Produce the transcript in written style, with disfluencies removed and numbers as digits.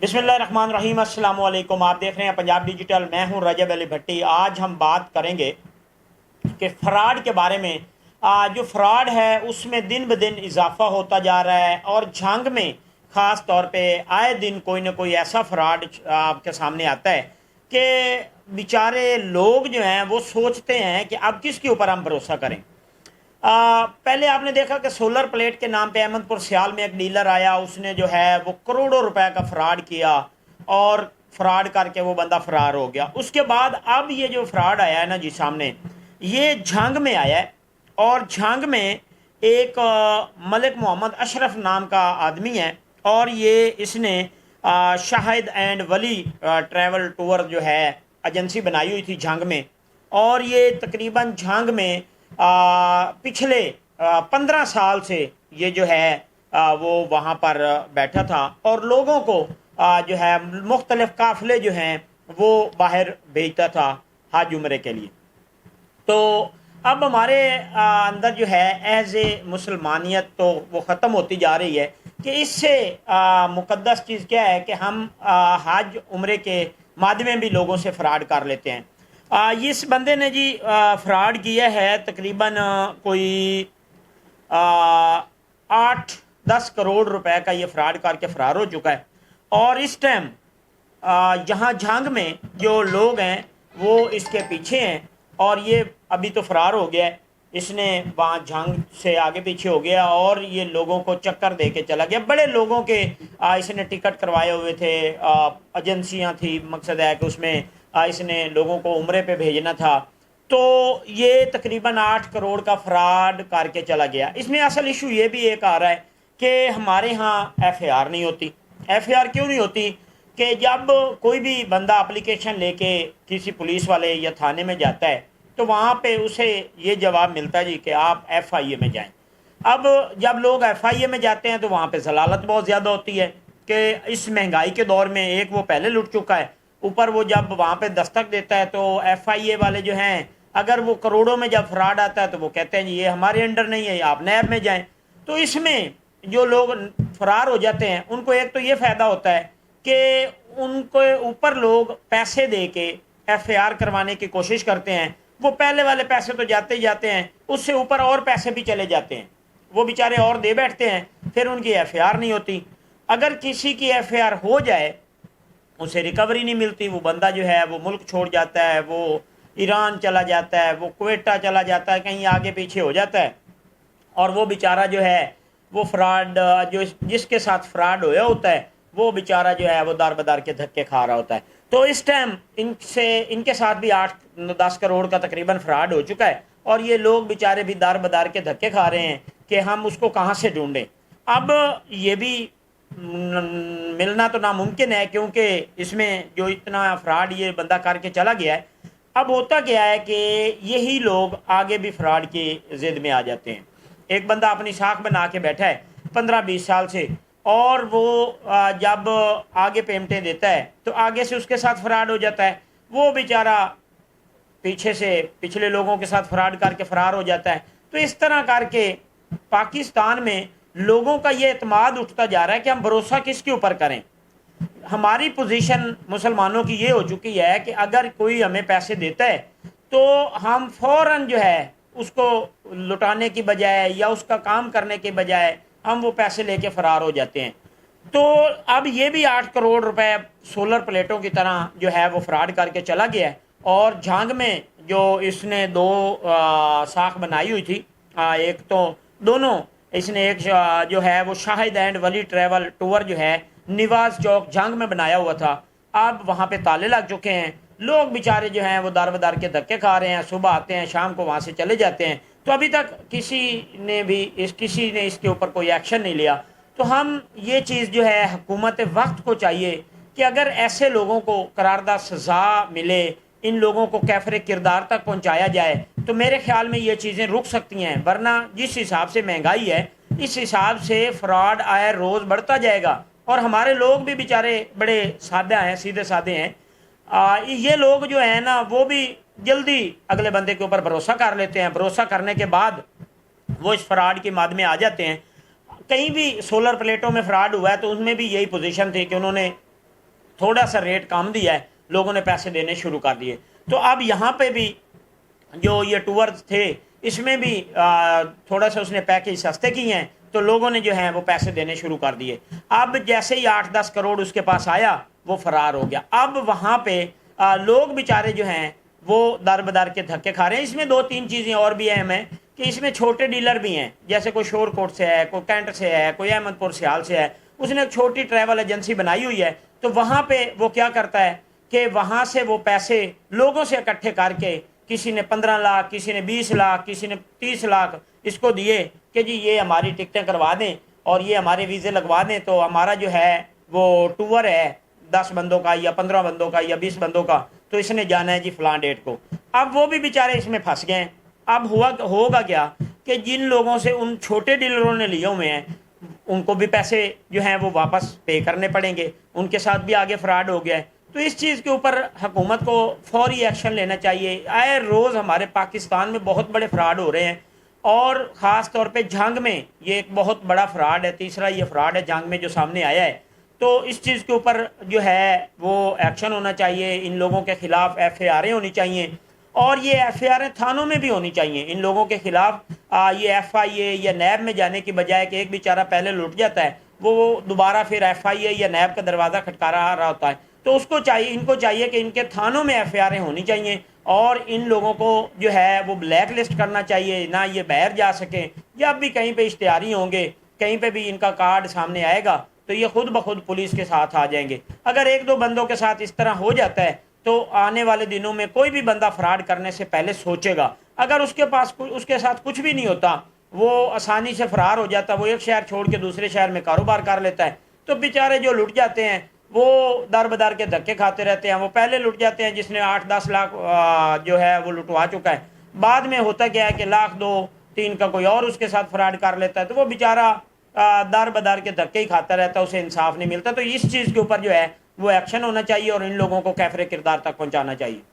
बिस्मिल्लाहिर्रहमानिर्रहीम। अस्सलाम वालेकुम। आप देख रहे हैं पंजाब डिजिटल। मैं हूं रजब अली भट्टी। आज हम बात करेंगे कि फ़्रॉड के बारे में। जो फ़्रॉड है उसमें दिन ब दिन इजाफा होता जा रहा है और जंग में ख़ास तौर पे आए दिन कोई ना कोई ऐसा फ़्रॉड आपके सामने आता है कि बेचारे लोग जो हैं वो सोचते हैं कि अब किसके ऊपर हम भरोसा करें। पहले आपने देखा कि सोलर प्लेट के नाम पे अहमदपुर सियाल में एक डीलर आया, उसने जो है वो करोड़ों रुपए का फ्रॉड किया और फ्रॉड करके वो बंदा फरार हो गया। उसके बाद अब ये जो फ्रॉड आया है ना जी सामने, ये झंग में आया है। और झंग में एक मलिक मोहम्मद अशरफ नाम का आदमी है और ये इसने Shahid and Wali travel tour जो है एजेंसी बनाई हुई थी झंग में। और ये तकरीबन झंग में पिछले 15 साल से ये जो है वो वहाँ पर बैठा था और लोगों को जो है मुख्तलिफ काफ़िले जो हैं वो बाहर भेजता था हज उम्रे के लिए। तो अब हमारे अंदर जो है एज ए मुसलमानियत तो वो ख़त्म होती जा रही है कि इससे मुक़द्दस चीज़ क्या है कि हम हज उम्रे के माध्यम में भी लोगों से फ़्रॉड कर लेते हैं। इस बंदे ने जी फ्रॉड किया है तकरीबन कोई 8-10 करोड़ रुपए का ये फ्रॉड करके फरार हो चुका है। और इस टाइम यहाँ झंग में जो लोग हैं वो इसके पीछे हैं और ये अभी तो फरार हो गया है। इसने वहाँ झंग से आगे पीछे हो गया और ये लोगों को चक्कर दे के चला गया। बड़े लोगों के इसने टिकट करवाए हुए थे, एजेंसियाँ थी, मकसद है कि उसमें इसने लोगों को उम्रे पे भेजना था। तो ये तकरीबन 8 करोड़ का फ्रॉड करके चला गया। इसमें असल इशू ये भी एक आ रहा है कि हमारे यहाँ FIR नहीं होती। FIR क्यों नहीं होती कि जब कोई भी बंदा एप्लीकेशन लेके किसी पुलिस वाले या थाने में जाता है तो वहाँ पे उसे ये जवाब मिलता है जी कि आप FIA में जाएं। अब जब लोग FIA में जाते हैं तो वहाँ पे जलालत बहुत ज़्यादा होती है कि इस महंगाई के दौर में एक वो पहले लुट चुका है, ऊपर वो जब वहाँ पे दस्तक देता है तो FIA वाले जो हैं अगर वो करोड़ों में जब फ्रॉड आता है तो वो कहते हैं जी ये हमारे अंडर नहीं है, आप नैब में जाएं। तो इसमें जो लोग फरार हो जाते हैं उनको एक तो ये फ़ायदा होता है कि उनके ऊपर लोग पैसे दे के FIR करवाने की कोशिश करते हैं। वो पहले वाले पैसे तो जाते ही जाते हैं, उससे ऊपर और पैसे भी चले जाते हैं, वो बेचारे और दे बैठते हैं, फिर उनकी FIR नहीं होती। अगर किसी की FIR हो जाए उसे रिकवरी नहीं मिलती, वो बंदा जो है वो मुल्क छोड़ जाता है, वो ईरान चला जाता है, वो कुवेटा चला जाता है, कहीं आगे पीछे हो जाता है। और वो बेचारा जो है वो फ्रॉड जो जिसके साथ फ्रॉड होया होता है वो बेचारा जो है वो दार बदार के धक्के खा रहा होता है। तो इस टाइम इनके साथ भी 8-10 करोड़ का तकरीबन फ्रॉड हो चुका है और ये लोग बेचारे भी दार बदार के धक्के खा रहे हैं कि हम उसको कहाँ से ढूंढें। अब ये भी मिलना तो नामुमकिन है क्योंकि इसमें जो इतना फ्रॉड ये बंदा करके चला गया है। अब होता क्या है कि यही लोग आगे भी फ्रॉड की जिद में आ जाते हैं। एक बंदा अपनी साख बना के बैठा है 15-20 साल से और वो जब आगे पेमेंटें देता है तो आगे से उसके साथ फ्रॉड हो जाता है। वो बेचारा पीछे से पिछले लोगों के साथ फ्रॉड करके फरार हो जाता है। तो इस तरह करके पाकिस्तान में लोगों का ये एतमाद उठता जा रहा है कि हम भरोसा किसके ऊपर करें। हमारी पोजीशन मुसलमानों की ये हो चुकी है कि अगर कोई हमें पैसे देता है तो हम फौरन जो है उसको लुटाने की बजाय या उसका काम करने के बजाय हम वो पैसे लेके फरार हो जाते हैं। तो अब ये भी 8 करोड़ रुपए सोलर प्लेटों की तरह जो है वो फ्रॉड करके चला गया है। और झांग में जो इसने 2 साख बनाई हुई थी, एक तो दोनों इसने एक जो है वो Shahid and Wali travel tour जो है निवाज चौक झांग में बनाया हुआ था। अब वहाँ पे ताले लग चुके हैं, लोग बेचारे जो हैं वो दार बदार के धक्के खा रहे हैं, सुबह आते हैं शाम को वहाँ से चले जाते हैं। तो अभी तक किसी ने इसके ऊपर कोई एक्शन नहीं लिया। तो हम ये चीज़ जो है हुकूमत वक्त को चाहिए कि अगर ऐसे लोगों को करारदा सज़ा मिले, इन लोगों को कैफरे किरदार तक पहुँचाया जाए तो मेरे ख्याल में ये चीज़ें रुक सकती हैं। वरना जिस हिसाब से महंगाई है इस हिसाब से फ्रॉड आए रोज़ बढ़ता जाएगा और हमारे लोग भी बेचारे बड़े सादा हैं, सीधे साधे हैं। ये लोग जो है ना वो भी जल्दी अगले बंदे के ऊपर भरोसा कर लेते हैं। भरोसा करने के बाद वो इस फ्रॉड की माद में आ जाते हैं। कहीं भी सोलर प्लेटों में फ्रॉड हुआ है तो उसमें भी यही पोजीशन थी कि उन्होंने تھوڑا سا ریٹ کم دیا ہے، لوگوں نے پیسے دینے شروع کر دیے۔ تو اب یہاں پہ بھی جو یہ ٹورز تھے اس میں بھی تھوڑا سا اس نے پیکیج سستے کیے ہیں، تو لوگوں نے جو ہے وہ پیسے دینے شروع کر دیے۔ اب جیسے ہی 8-10 کروڑ اس کے پاس آیا وہ فرار ہو گیا۔ اب وہاں پہ لوگ بیچارے جو ہیں وہ در بدر کے دھکے کھا رہے ہیں۔ اس میں 2-3 چیزیں اور بھی اہم ہیں کہ اس میں چھوٹے ڈیلر بھی ہیں، جیسے کوئی شور کوٹ سے ہے، کوئی کینٹ سے ہے، کوئی احمد پور سیال سے ہے، اس نے ایک چھوٹی ٹریول ایجنسی بنائی ہوئی ہے، تو وہاں پہ وہ کیا کرتا ہے کہ وہاں سے وہ پیسے لوگوں سے اکٹھے کر کے، کسی نے 15 لاکھ، کسی نے 20 لاکھ، کسی نے 30 لاکھ اس کو دیے کہ جی یہ ہماری ٹکٹیں کروا دیں اور یہ ہمارے ویزے لگوا دیں، تو ہمارا جو ہے وہ ٹور ہے 10 بندوں کا یا 15 بندوں کا یا 20 بندوں کا، تو اس نے جانا ہے جی فلاں ڈیٹ کو۔ اب وہ بھی بیچارے اس میں پھنس گئے ہیں۔ اب ہوگا کیا کہ جن لوگوں سے ان چھوٹے ڈیلروں نے لیے ہوئے ہیں ان کو بھی پیسے جو ہیں وہ واپس پے کرنے پڑیں گے، ان کے ساتھ بھی آگے فراڈ ہو گیا ہے۔ تو اس چیز کے اوپر حکومت کو فوری ایکشن لینا چاہیے۔ آئے روز ہمارے پاکستان میں بہت بڑے فراڈ ہو رہے ہیں، اور خاص طور پہ جھنگ میں یہ ایک بہت بڑا فراڈ ہے، تیسرا یہ فراڈ ہے جھنگ میں جو سامنے آیا ہے۔ تو اس چیز کے اوپر جو ہے وہ ایکشن ہونا چاہیے، ان لوگوں کے خلاف ایف اے آریں ہونی چاہیے، اور یہ ایف اے آریں تھانوں میں بھی ہونی چاہیے ان لوگوں کے خلاف۔ یہ ایف آئی اے یا نیب میں جانے کی بجائے کہ ایک بیچارہ پہلے لٹ جاتا ہے وہ دوبارہ پھر ایف آئی اے یا نیب کا دروازہ کھٹکا رہا ہوتا ہے، تو اس کو چاہیے، ان کو چاہیے کہ ان کے تھانوں میں ایف اے آریں ہونی چاہیے، اور ان لوگوں کو جو ہے وہ بلیک لسٹ کرنا چاہیے، نہ یہ باہر جا سکیں۔ جب بھی کہیں پہ اشتہاری ہوں گے، کہیں پہ بھی ان کا کارڈ سامنے آئے گا تو یہ خود بخود پولیس کے ساتھ آ جائیں گے۔ اگر 1-2 بندوں کے ساتھ اس طرح ہو جاتا ہے تو آنے والے دنوں میں کوئی بھی بندہ فراڈ کرنے سے پہلے سوچے گا۔ اگر اس کے پاس اس کے ساتھ کچھ بھی نہیں ہوتا، وہ آسانی سے فرار ہو جاتا، وہ ایک شہر چھوڑ کے دوسرے شہر میں کاروبار کر لیتا ہے، تو بیچارے جو لٹ جاتے ہیں وہ در بدر کے دھکے کھاتے رہتے ہیں۔ وہ پہلے لٹ جاتے ہیں جس نے 8-10 لاکھ جو ہے وہ لٹوا چکا ہے، بعد میں ہوتا کیا ہے کہ 1-2-3 کا کوئی اور اس کے ساتھ فراڈ کر لیتا ہے، تو وہ بیچارہ در بدر کے دھکے ہی کھاتا رہتا ہے، اسے انصاف نہیں ملتا۔ تو اس چیز کے اوپر جو ہے وہ ایکشن ہونا چاہیے اور ان لوگوں کو کیفر کردار تک پہنچانا چاہیے۔